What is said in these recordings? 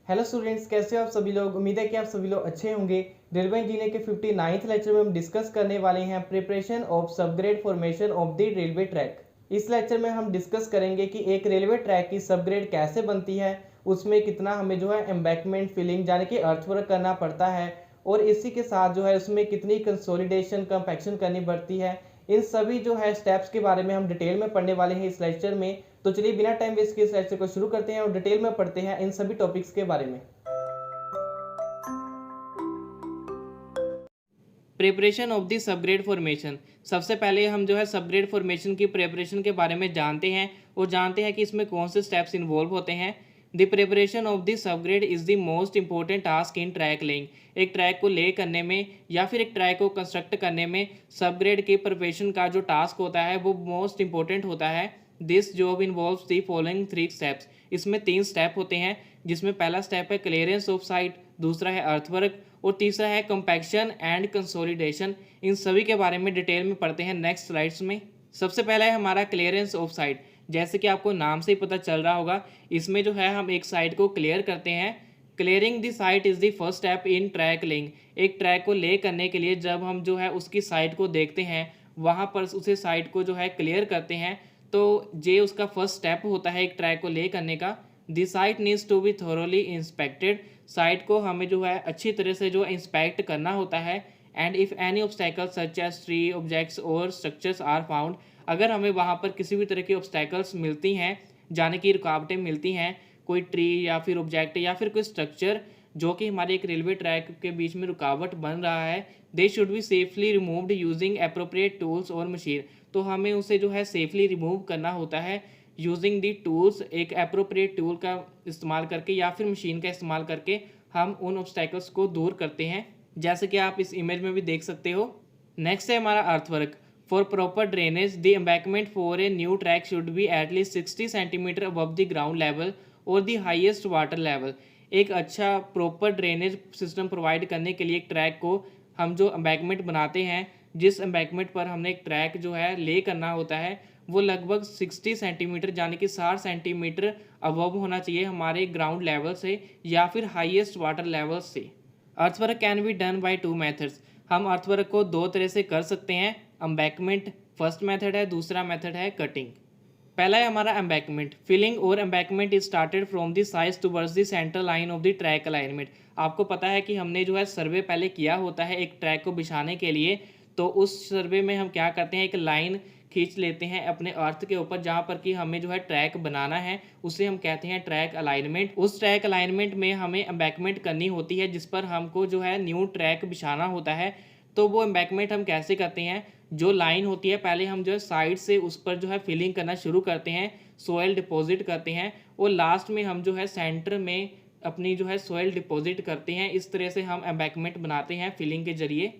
Hello students, कैसे हो आप सभी लोग। उम्मीद है कि आप सभी लोग अच्छे होंगे। रेलवे इंजीनियर के 59th लेक्चर में हम डिस्कस करने वाले हैं preparation of subgrade formation of the railway track. इस लेक्चर में हम डिस्कस करेंगे कि एक रेलवे ट्रैक की सबग्रेड कैसे बनती है, उसमें कितना हमें जो है एम्बैंकमेंट फिलिंग यानी कि अर्थवर्क करना पड़ता है, और इसी के साथ जो है उसमें कितनी कंसोलिडेशन कंपैक्शन करनी पड़ती है। इन सभी जो है स्टेप्स के बारे में हम डिटेल में पढ़ने वाले हैं इस लेक्चर में। तो चलिए बिना टाइम वेस्ट किए इस लेक्चर को शुरू करते हैं और डिटेल में पढ़ते हैं इन सभी टॉपिक्स के बारे में। Preparation of the subgrade formation. सबसे पहले हम जो है सबग्रेड फॉर्मेशन की प्रिपरेशन के बारे में जानते हैं और जानते हैं कि इसमें कौन से स्टेप्स इन्वॉल्व होते हैं। The preparation of the subgrade is the most important task in track laying. एक ट्रैक को ले करने में या फिर एक ट्रैक को कंस्ट्रक्ट करने में सबग्रेड की प्रिपरेशन का जो टास्क होता है वो मोस्ट इंपॉर्टेंट होता है। This job involves the following 3 steps. इसमें 3 स्टेप होते हैं, जिसमें पहला स्टेप है क्लियरेंस ऑफ साइट, दूसरा है अर्थवर्क और तीसरा है कंपैक्शन एंड कंसोलिडेशन। इन सभी के बारे में डिटेल में पढ़ते हैं नेक्स्ट स्लाइड्स में। सबसे पहला है हमारा क्लियरेंस ऑफ साइट। जैसे कि आपको नाम से ही पता चल रहा होगा, इसमें जो है हम एक साइट को क्लियर करते हैं। Clearing the site is the first step in track laying. एक ट्रैक को ले करने के लिए जब हम जो है उसकी साइट को देखते हैं, वहाँ पर उसे साइट को जो है क्लियर करते हैं, तो ये उसका फर्स्ट स्टेप होता है एक ट्रैक को ले करने का। The site needs to be thoroughly inspected. Site को हमें जो है अच्छी तरह से जो इंस्पेक्ट करना होता है। And if any obstacle such as tree objects और स्ट्रक्चर्स आर फाउंड। अगर हमें वहाँ पर किसी भी तरह की ऑब्स्टैकल्स मिलती हैं, जाने की रुकावटें मिलती हैं, कोई ट्री या फिर ऑब्जेक्ट या फिर कोई स्ट्रक्चर जो कि हमारे एक रेलवे ट्रैक के बीच में रुकावट बन रहा है, they should be safely removed using appropriate tools और मशीन। तो हमें उसे जो है सेफली रिमूव करना होता है यूजिंग दी टूल्स। एक अप्रोप्रिएट टूल का इस्तेमाल करके या फिर मशीन का इस्तेमाल करके हम उन ऑब्स्टैकल्स को दूर करते हैं, जैसे कि आप इस इमेज में भी देख सकते हो। नेक्स्ट है हमारा earthwork. For proper drainage the embankment for a new track should be at least 60 centimetre above the ground level और द हाईएस्ट वाटर लेवल। एक अच्छा प्रॉपर ड्रेनेज सिस्टम प्रोवाइड करने के लिए एक ट्रैक को हम जो एम्बैंकमेंट बनाते हैं, जिस एम्बैंकमेंट पर हमने एक ट्रैक जो है ले करना होता है, वो लगभग 60 सेंटीमीटर यानी कि 60 सेंटीमीटर अबव होना चाहिए हमारे ग्राउंड लेवल से या फिर हाईएस्ट वाटर लेवल से। Earthwork can be done by 2 methods. हम अर्थवर्क को 2 तरह से कर सकते हैं। एम्बैंकमेंट फर्स्ट मेथड है, दूसरा मेथड है कटिंग। पहला है हमारा एम्बैंकमेंट। फिलिंग और embankment is started from the sides towards the central line of the track alignment. आपको पता है कि हमने जो है सर्वे पहले किया होता है एक ट्रैक को बिछाने के लिए, तो उस सर्वे में हम क्या करते हैं, एक लाइन खींच लेते हैं अपने अर्थ के ऊपर जहाँ पर कि हमें जो है ट्रैक बनाना है, उसे हम कहते हैं ट्रैक अलाइनमेंट। उस ट्रैक अलाइनमेंट में हमें एम्बैंकमेंट करनी होती है, जिस पर हमको जो है न्यू ट्रैक बिछाना होता है। तो वो एम्बैंकमेंट हम कैसे करते हैं, जो लाइन होती है पहले हम जो है साइड से उस पर जो है फिलिंग करना शुरू करते हैं, सोयल डिपॉजिट करते हैं, और लास्ट में हम जो है सेंटर में अपनी जो है सोयल डिपॉजिट करते हैं। इस तरह से हम एम्बैंकमेंट बनाते हैं फिलिंग के जरिए।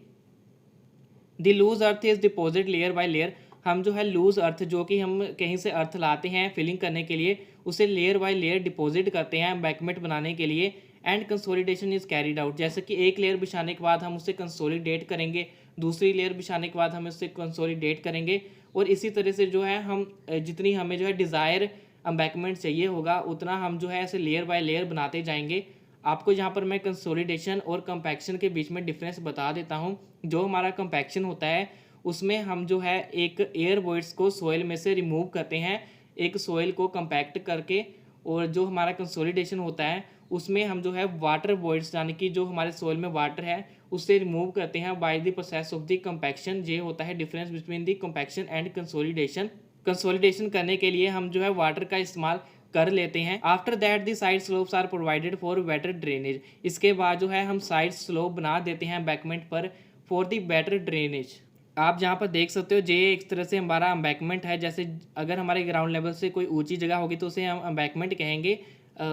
The loose earth is deposit layer by layer. हम जो है लूज अर्थ, जो कि हम कहीं से अर्थ लाते हैं फिलिंग करने के लिए, उसे लेयर बाय लेयर डिपॉजिट करते हैं एम्बैंकमेंट बनाने के लिए। And consolidation is carried out. जैसे कि एक लेयर बिछाने के बाद हम उसे कंसोलिडेट करेंगे, दूसरी लेयर बिछाने के बाद हम उससे कंसोलिडेट करेंगे, और इसी तरह से जो है हम जितनी हमें जो है डिज़ायर एम्बैंकमेंट चाहिए होगा उतना हम जो है ऐसे लेयर बाय लेयर बनाते जाएंगे। आपको यहाँ पर मैं कंसोलिडेशन और कंपैक्शन के बीच में डिफरेंस बता देता हूँ। जो हमारा कंपैक्शन होता है उसमें हम जो है एक एयर वॉइड्स को सोइल में से रिमूव करते हैं, एक सोइल को कंपैक्ट करके। और जो हमारा कंसोलिडेशन होता है उसमें हम जो है वाटर वॉइड्स यानी कि जो हमारे सोइल में वाटर है उससे रिमूव करते हैं by the process of the compaction. ये होता है difference between the compaction and consolidation. Consolidation करने के लिए हम जो है वाटर का इस्तेमाल कर लेते हैं। After that the side slopes are provided for better drainage. इसके बाद जो है हम साइड स्लोप बना देते हैं एम्बैंकमेंट पर फॉर द बेटर ड्रेनेज। आप जहाँ पर देख सकते हो ये एक तरह से हमारा एम्बैंकमेंट है। जैसे अगर हमारे ग्राउंड लेवल से कोई ऊंची जगह होगी तो उसे हम एम्बैंकमेंट कहेंगे।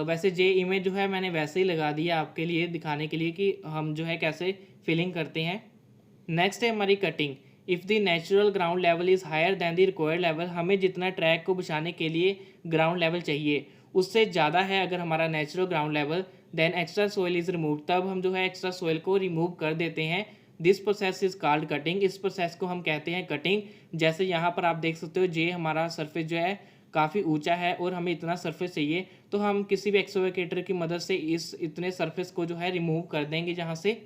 वैसे ये इमेज जो है मैंने वैसे ही लगा दिया आपके लिए दिखाने के लिए कि हम जो है कैसे फिलिंग करते हैं। नेक्स्ट है हमारी cutting. If the natural ground level is higher than the required level. हमें जितना ट्रैक को बिछाने के लिए ग्राउंड लेवल चाहिए उससे ज़्यादा है अगर हमारा natural ground level, then extra soil is remove. तब हम जो है एक्स्ट्रा सोइल को रिमूव कर देते हैं। This process is called cutting. इस प्रोसेस को हम कहते हैं कटिंग। जैसे यहाँ पर आप देख सकते हो ये हमारा सरफेस जो है काफ़ी ऊंचा है और हमें इतना सरफेस चाहिए, तो हम किसी भी एक्सकवेटर की मदद से इस इतने सरफेस को जो है रिमूव कर देंगे जहाँ से।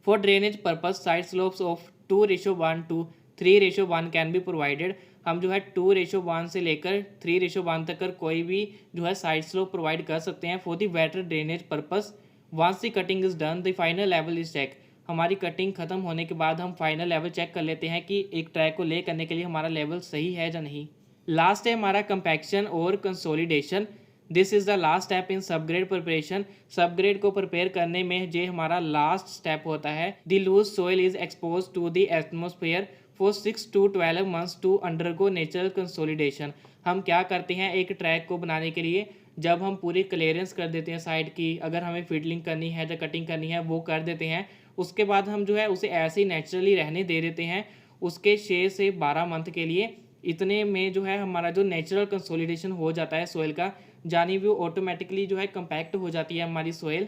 For drainage purpose side slopes of 2:1 to 3:1 can be provided. हम जो है 2:1 से लेकर 3:1 तक कर कोई भी जो है साइड स्लोप प्रोवाइड कर सकते हैं for the better drainage purpose. Once the cutting is done the final level is check. हमारी कटिंग खत्म होने के बाद हम फाइनल लेवल चेक कर लेते हैं कि एक ट्रैक को ले करने के लिए हमारा लेवल सही है या नहीं। लास्ट है हमारा कंपैक्शन और consolidation. This is the last step in subgrade preparation. Subgrade को प्रिपेयर करने में जो हमारा लास्ट स्टेप होता है। The loose soil is expose to the atmosphere for 6 to 12 months to undergo natural consolidation. हम क्या करते हैं एक ट्रैक को बनाने के लिए, जब हम पूरी क्लियरेंस कर देते हैं साइड की, अगर हमें फिडलिंग करनी है या कटिंग करनी है वो कर देते हैं, उसके बाद हम जो है उसे ऐसे ही नेचुरली रहने दे देते हैं उसके 6 से 12 मंथ के लिए। इतने में जो है हमारा जो नेचुरल कंसोलिडेशन हो जाता है सोइल का, जानी वो ऑटोमेटिकली जो है कंपैक्ट हो जाती है हमारी soil.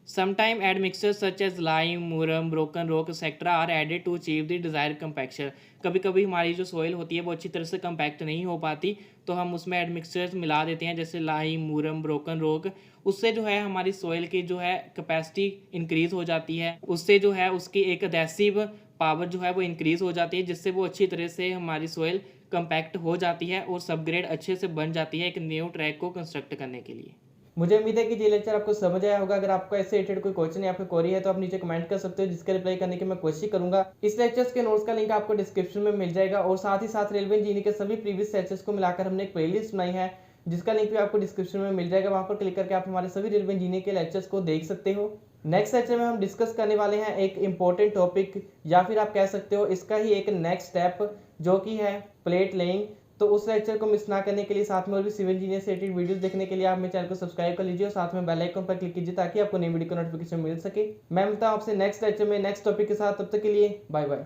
Sometime admixture such as lime, murum, broken rock etcetera are added to achieve the desired compaction. कभी कभी हमारी जो सोइल होती है वो अच्छी तरह से कंपैक्ट नहीं हो पाती, तो हम उसमें एड मिक्सचर्स मिला देते हैं जैसे लाइम, मुरम, ब्रोकन रॉक। उससे जो है हमारी सोइल की जो है कैपेसिटी इंक्रीज़ हो जाती है, उससे जो है उसकी एक एडेसिव पावर जो है वो इंक्रीज़ हो जाती है, जिससे वो अच्छी तरह से हमारी सोइल कंपैक्ट हो जाती है और सबग्रेड अच्छे से बन जाती है एक न्यू ट्रैक को कंस्ट्रक्ट करने के लिए। मुझे उम्मीद है कि ये लेक्चर आपको समझ आया होगा। अगर आपको ऐसे रिलेटेड कोई क्वेश्चन या फिर क्वेरी है तो आप नीचे कमेंट कर सकते हो, जिसके रिप्लाई करने की मैं कोशिश करूंगा। इस लेक्चर्स के नोट्स का लिंक आपको डिस्क्रिप्शन में मिल जाएगा और साथ ही साथ रेलवे इंजीनियरिंग के सभी प्रीवियस लेक्चर्स को मिलाकर हमने एक प्लेलिस्ट बनाई है, जिसका लिंक भी आपको डिस्क्रिप्शन में मिल जाएगा। वहां पर क्लिक करके आप हमारे सभी रेलवे इंजीनियरिंग के लेक्चर्स को देख सकते हो। नेक्स्ट लेक्चर में हम डिस्कस करने वाले हैं एक इंपॉर्टेंट टॉपिक, या फिर आप कह सकते हो इसका ही एक नेक्स्ट स्टेप, जो कि है प्लेट लेइंग। तो उस लेक्चर को मिस ना करने के लिए, साथ में और भी सिविल इंजीनियर से रिलेटेड वीडियोस देखने के लिए आप मेरे चैनल को सब्सक्राइब कर लीजिए और साथ में बेल आइकन पर क्लिक कीजिए ताकि आपको नई वीडियो का नोटिफिकेशन मिल सके। मैं मिलता हूं आपसे नेक्स्ट लेक्चर में नेक्स्ट टॉपिक के साथ। तब तक के लिए बाय बाय।